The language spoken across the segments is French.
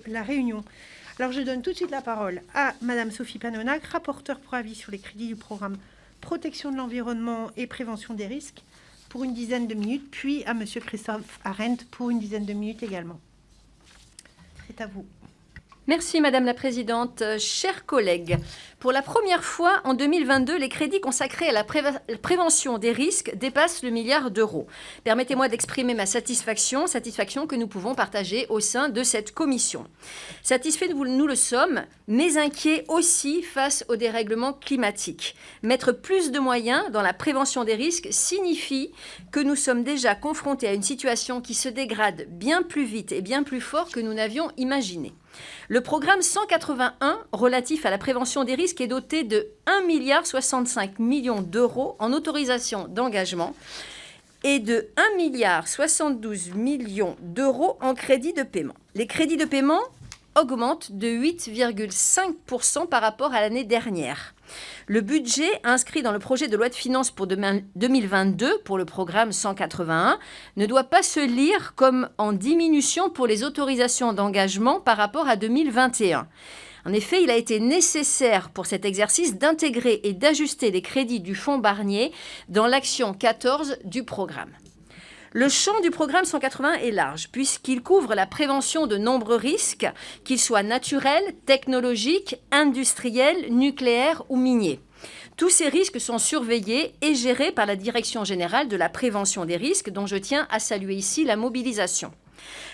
de La Réunion. Alors, je donne tout de suite la parole à Madame Sophie Panonac, rapporteure pour avis sur les crédits du programme Protection de l'environnement et prévention des risques, pour une dizaine de minutes, puis à Monsieur Christophe Arendt pour une dizaine de minutes également. C'est à vous. Merci Madame la Présidente. Chers collègues, pour la première fois en 2022, les crédits consacrés à la prévention des risques dépassent le milliard d'euros. Permettez-moi d'exprimer ma satisfaction que nous pouvons partager au sein de cette commission. Satisfaits, nous le sommes, mais inquiets aussi face au dérèglement climatique. Mettre plus de moyens dans la prévention des risques signifie que nous sommes déjà confrontés à une situation qui se dégrade bien plus vite et bien plus fort que nous n'avions imaginé. Le programme 181 relatif à la prévention des risques est doté de 1,65 milliard d'euros en autorisation d'engagement et de 1,72 milliard d'euros en crédits de paiement. Les crédits de paiement augmentent de 8,5% par rapport à l'année dernière. Le budget inscrit dans le projet de loi de finances pour 2022 pour le programme 181 ne doit pas se lire comme en diminution pour les autorisations d'engagement par rapport à 2021. En effet, il a été nécessaire pour cet exercice d'intégrer et d'ajuster les crédits du fonds Barnier dans l'action 14 du programme. Le champ du programme 181 est large, puisqu'il couvre la prévention de nombreux risques, qu'ils soient naturels, technologiques, industriels, nucléaires ou miniers. Tous ces risques sont surveillés et gérés par la Direction générale de la prévention des risques, dont je tiens à saluer ici la mobilisation.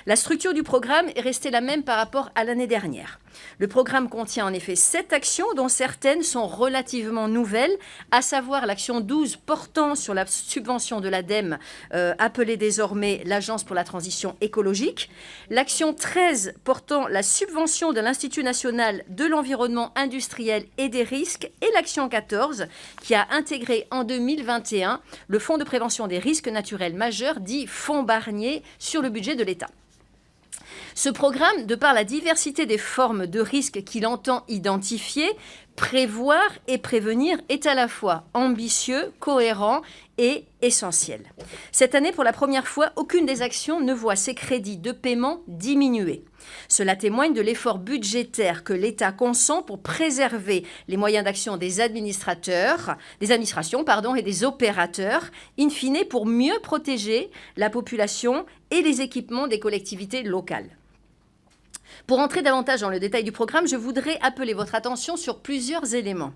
La structure du programme est restée la même par rapport à l'année dernière. Le programme contient en effet 7 actions, dont certaines sont relativement nouvelles, à savoir l'action 12 portant sur la subvention de l'ADEME, appelée désormais l'Agence pour la transition écologique, l'action 13 portant la subvention de l'Institut national de l'environnement industriel et des risques, et l'action 14 qui a intégré en 2021 le Fonds de prévention des risques naturels majeurs, dit Fonds Barnier, sur le budget de l'État. Ce programme, de par la diversité des formes de risques qu'il entend identifier, prévoir et prévenir, est à la fois ambitieux, cohérent et essentiel. Cette année, pour la première fois, aucune des actions ne voit ses crédits de paiement diminuer. Cela témoigne de l'effort budgétaire que l'État consent pour préserver les moyens d'action des administrations et des opérateurs, in fine pour mieux protéger la population et les équipements des collectivités locales. Pour entrer davantage dans le détail du programme, je voudrais appeler votre attention sur plusieurs éléments.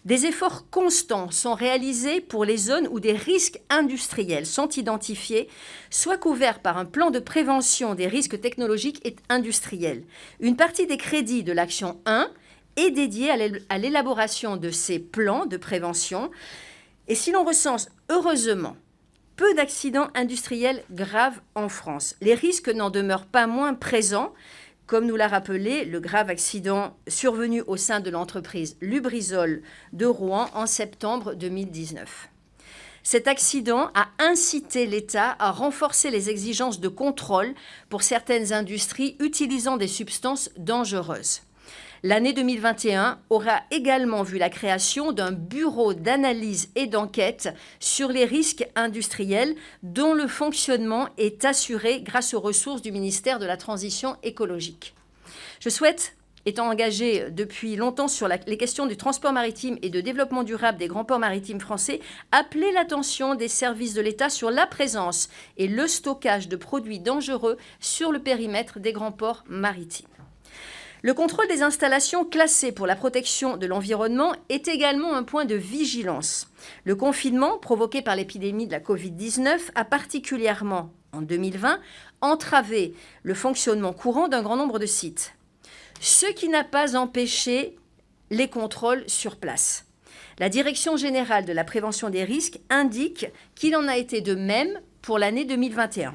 Des efforts constants sont réalisés pour les zones où des risques industriels sont identifiés, soit couverts par un plan de prévention des risques technologiques et industriels. Une partie des crédits de l'action 1 est dédiée à l'élaboration de ces plans de prévention. Et si l'on recense heureusement peu d'accidents industriels graves en France, les risques n'en demeurent pas moins présents, comme nous l'a rappelé le grave accident survenu au sein de l'entreprise Lubrizol de Rouen en septembre 2019. Cet accident a incité l'État à renforcer les exigences de contrôle pour certaines industries utilisant des substances dangereuses. L'année 2021 aura également vu la création d'un bureau d'analyse et d'enquête sur les risques industriels dont le fonctionnement est assuré grâce aux ressources du ministère de la Transition écologique. Je souhaite, étant engagée depuis longtemps sur les questions du transport maritime et de développement durable des grands ports maritimes français, appeler l'attention des services de l'État sur la présence et le stockage de produits dangereux sur le périmètre des grands ports maritimes. Le contrôle des installations classées pour la protection de l'environnement est également un point de vigilance. Le confinement provoqué par l'épidémie de la Covid-19 a particulièrement, en 2020, entravé le fonctionnement courant d'un grand nombre de sites, ce qui n'a pas empêché les contrôles sur place. La Direction générale de la prévention des risques indique qu'il en a été de même pour l'année 2021.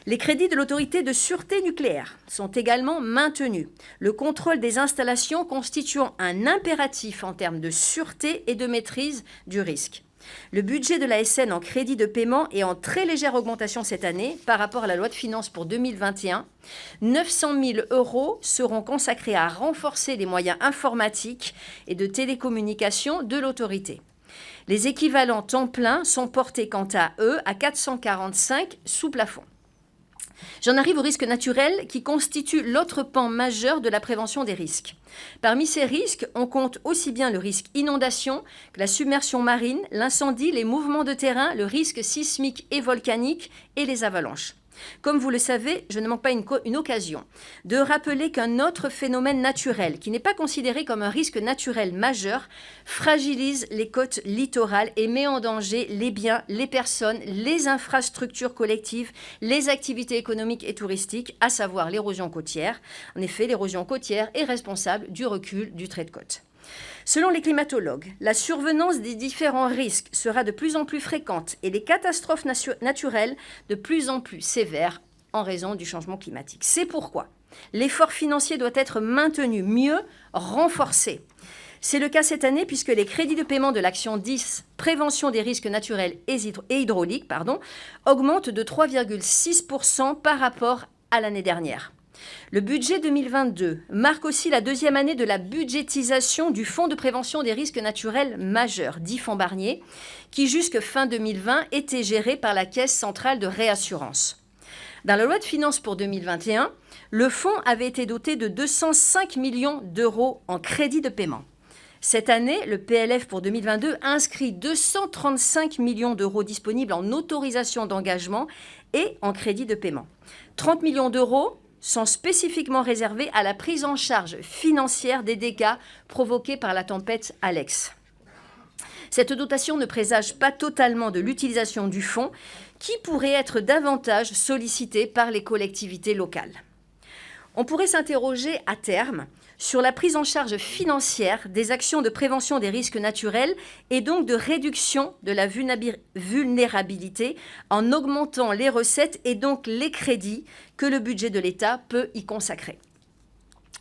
Les crédits de l'autorité de sûreté nucléaire sont également maintenus, le contrôle des installations constituant un impératif en termes de sûreté et de maîtrise du risque. Le budget de l'ASN en crédit de paiement est en très légère augmentation cette année par rapport à la loi de finances pour 2021. 900 000 € seront consacrés à renforcer les moyens informatiques et de télécommunication de l'autorité. Les équivalents temps plein sont portés quant à eux à 445 sous plafond. J'en arrive aux risques naturels qui constituent l'autre pan majeur de la prévention des risques. Parmi ces risques, on compte aussi bien le risque inondation que la submersion marine, l'incendie, les mouvements de terrain, le risque sismique et volcanique et les avalanches. Comme vous le savez, je ne manque pas une occasion de rappeler qu'un autre phénomène naturel, qui n'est pas considéré comme un risque naturel majeur, fragilise les côtes littorales et met en danger les biens, les personnes, les infrastructures collectives, les activités économiques et touristiques, à savoir l'érosion côtière. En effet, l'érosion côtière est responsable du recul du trait de côte. Selon les climatologues, la survenance des différents risques sera de plus en plus fréquente et les catastrophes naturelles de plus en plus sévères en raison du changement climatique. C'est pourquoi l'effort financier doit être maintenu, mieux renforcé. C'est le cas cette année puisque les crédits de paiement de l'action 10, prévention des risques naturels et hydrauliques, augmentent de 3,6% par rapport à l'année dernière. Le budget 2022 marque aussi la deuxième année de la budgétisation du Fonds de prévention des risques naturels majeurs, dit Fonds Barnier, qui jusque fin 2020 était géré par la Caisse centrale de réassurance. Dans la loi de finances pour 2021, le fonds avait été doté de 205 millions d'euros en crédit de paiement. Cette année, le PLF pour 2022 inscrit 235 millions d'euros disponibles en autorisation d'engagement et en crédit de paiement. 30 millions d'euros sont spécifiquement réservés à la prise en charge financière des dégâts provoqués par la tempête Alex. Cette dotation ne présage pas totalement de l'utilisation du fonds qui pourrait être davantage sollicité par les collectivités locales. On pourrait s'interroger à terme sur la prise en charge financière des actions de prévention des risques naturels et donc de réduction de la vulnérabilité en augmentant les recettes et donc les crédits que le budget de l'État peut y consacrer.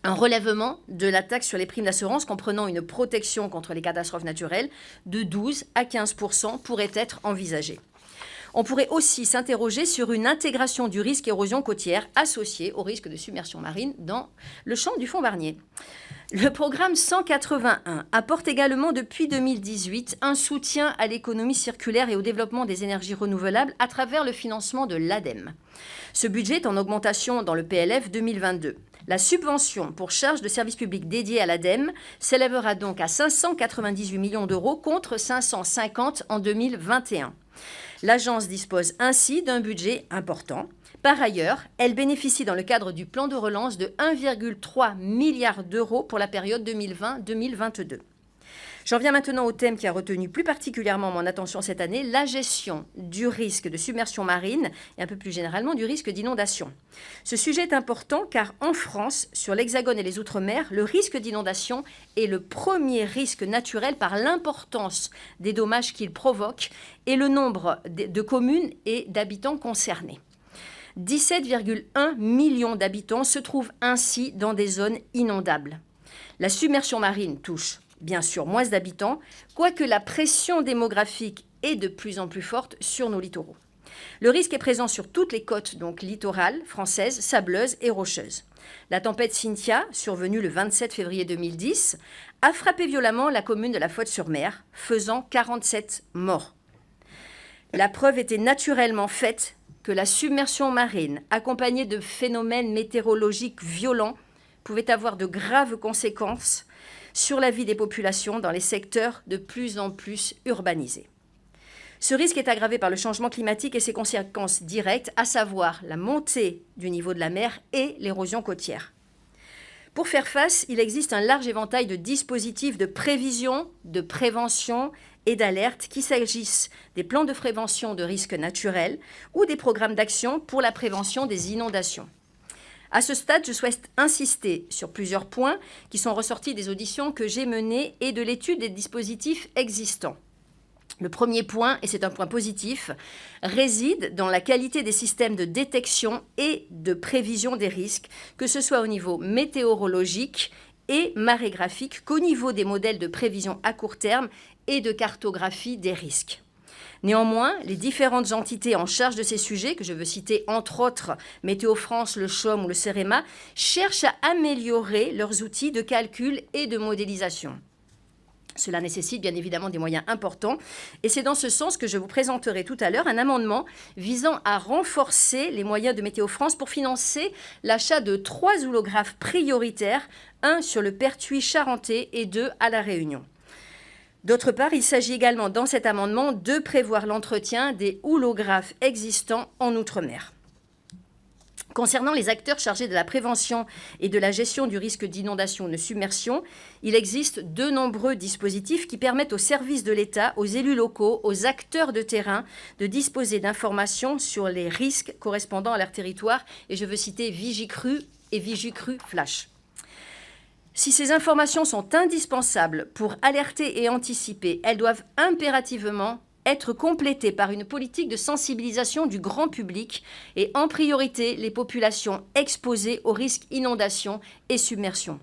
Un relèvement de la taxe sur les primes d'assurance comprenant une protection contre les catastrophes naturelles de 12 à 15% pourrait être envisagé. On pourrait aussi s'interroger sur une intégration du risque érosion côtière associé au risque de submersion marine dans le champ du Fonds Barnier. Le programme 181 apporte également depuis 2018 un soutien à l'économie circulaire et au développement des énergies renouvelables à travers le financement de l'ADEME. Ce budget est en augmentation dans le PLF 2022. La subvention pour charges de service public dédiée à l'ADEME s'élèvera donc à 598 millions d'euros contre 550 en 2021. L'agence dispose ainsi d'un budget important. Par ailleurs, elle bénéficie dans le cadre du plan de relance de 1,3 milliard d'euros pour la période 2020-2022. J'en viens maintenant au thème qui a retenu plus particulièrement mon attention cette année, la gestion du risque de submersion marine et un peu plus généralement du risque d'inondation. Ce sujet est important car en France, sur l'Hexagone et les Outre-mer, le risque d'inondation est le premier risque naturel par l'importance des dommages qu'il provoque et le nombre de communes et d'habitants concernés. 17,1 millions d'habitants se trouvent ainsi dans des zones inondables. La submersion marine touche bien sûr moins d'habitants, quoique la pression démographique est de plus en plus forte sur nos littoraux. Le risque est présent sur toutes les côtes, donc littorales, françaises, sableuses et rocheuses. La tempête Cynthia, survenue le 27 février 2010, a frappé violemment la commune de La Faute-sur-Mer, faisant 47 morts. La preuve était naturellement faite que la submersion marine, accompagnée de phénomènes météorologiques violents, pouvait avoir de graves conséquences sur la vie des populations dans les secteurs de plus en plus urbanisés. Ce risque est aggravé par le changement climatique et ses conséquences directes, à savoir la montée du niveau de la mer et l'érosion côtière. Pour faire face, il existe un large éventail de dispositifs de prévision, de prévention et d'alerte, qu'il s'agisse des plans de prévention de risques naturels ou des programmes d'action pour la prévention des inondations. À ce stade, je souhaite insister sur plusieurs points qui sont ressortis des auditions que j'ai menées et de l'étude des dispositifs existants. Le premier point, et c'est un point positif, réside dans la qualité des systèmes de détection et de prévision des risques, que ce soit au niveau météorologique et marégraphique qu'au niveau des modèles de prévision à court terme et de cartographie des risques. Néanmoins, les différentes entités en charge de ces sujets, que je veux citer entre autres Météo France, le CHOM ou le CEREMA, cherchent à améliorer leurs outils de calcul et de modélisation. Cela nécessite bien évidemment des moyens importants et c'est dans ce sens que je vous présenterai tout à l'heure un amendement visant à renforcer les moyens de Météo France pour financer l'achat de 3 houlographes prioritaires, un sur le Pertuis charentais et 2 à La Réunion. D'autre part, il s'agit également dans cet amendement de prévoir l'entretien des houlographes existants en Outre-mer. Concernant les acteurs chargés de la prévention et de la gestion du risque d'inondation ou de submersion, il existe de nombreux dispositifs qui permettent aux services de l'État, aux élus locaux, aux acteurs de terrain de disposer d'informations sur les risques correspondant à leur territoire. Et je veux citer Vigicru et Vigicru Flash. Si ces informations sont indispensables pour alerter et anticiper, elles doivent impérativement être complétée par une politique de sensibilisation du grand public et en priorité les populations exposées aux risques inondation et submersion.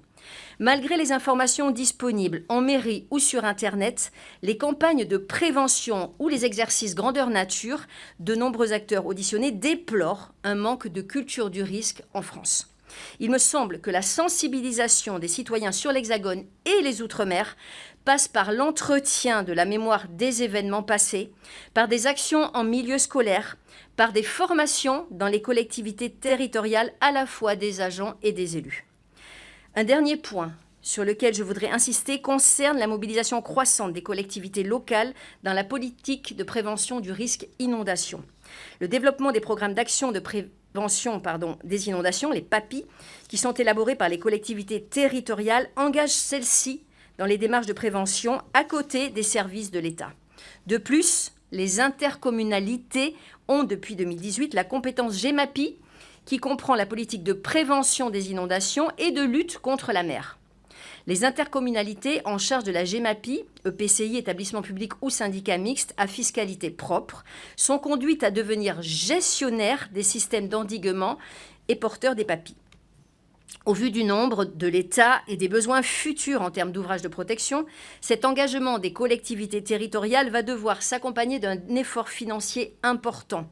Malgré les informations disponibles en mairie ou sur Internet, les campagnes de prévention ou les exercices grandeur nature, de nombreux acteurs auditionnés déplorent un manque de culture du risque en France. Il me semble que la sensibilisation des citoyens sur l'Hexagone et les Outre-mer passe par l'entretien de la mémoire des événements passés, par des actions en milieu scolaire, par des formations dans les collectivités territoriales à la fois des agents et des élus. Un dernier point sur lequel je voudrais insister concerne la mobilisation croissante des collectivités locales dans la politique de prévention du risque inondation. Le développement des programmes d'action de prévention des inondations, les PAPI, qui sont élaborés par les collectivités territoriales, engagent celles-ci dans les démarches de prévention à côté des services de l'État. De plus, les intercommunalités ont depuis 2018 la compétence GEMAPI qui comprend la politique de prévention des inondations et de lutte contre la mer. Les intercommunalités en charge de la GEMAPI, EPCI, établissement public ou syndicat mixte à fiscalité propre, sont conduites à devenir gestionnaires des systèmes d'endiguement et porteurs des PAPI. Au vu du nombre de l'État et des besoins futurs en termes d'ouvrages de protection, cet engagement des collectivités territoriales va devoir s'accompagner d'un effort financier important.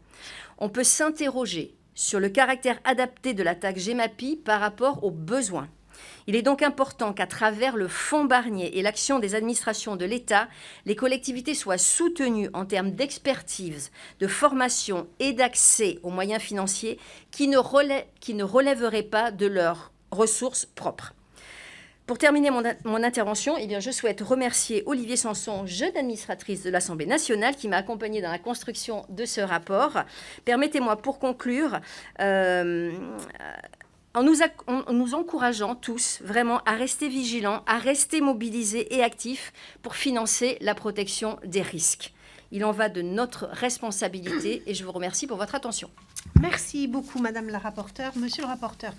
On peut s'interroger sur le caractère adapté de la taxe GEMAPI par rapport aux besoins. Il est donc important qu'à travers le fonds Barnier et l'action des administrations de l'État, les collectivités soient soutenues en termes d'expertise, de formation et d'accès aux moyens financiers qui ne relèveraient pas de leurs ressources propres. Pour terminer mon intervention, je souhaite remercier Olivier Sanson, jeune administratrice de l'Assemblée nationale, qui m'a accompagnée dans la construction de ce rapport. Permettez-moi pour conclure en nous encourageant tous vraiment à rester vigilants, à rester mobilisés et actifs pour financer la protection des risques. Il en va de notre responsabilité et je vous remercie pour votre attention. Merci beaucoup, Madame la rapporteure. Monsieur le rapporteur.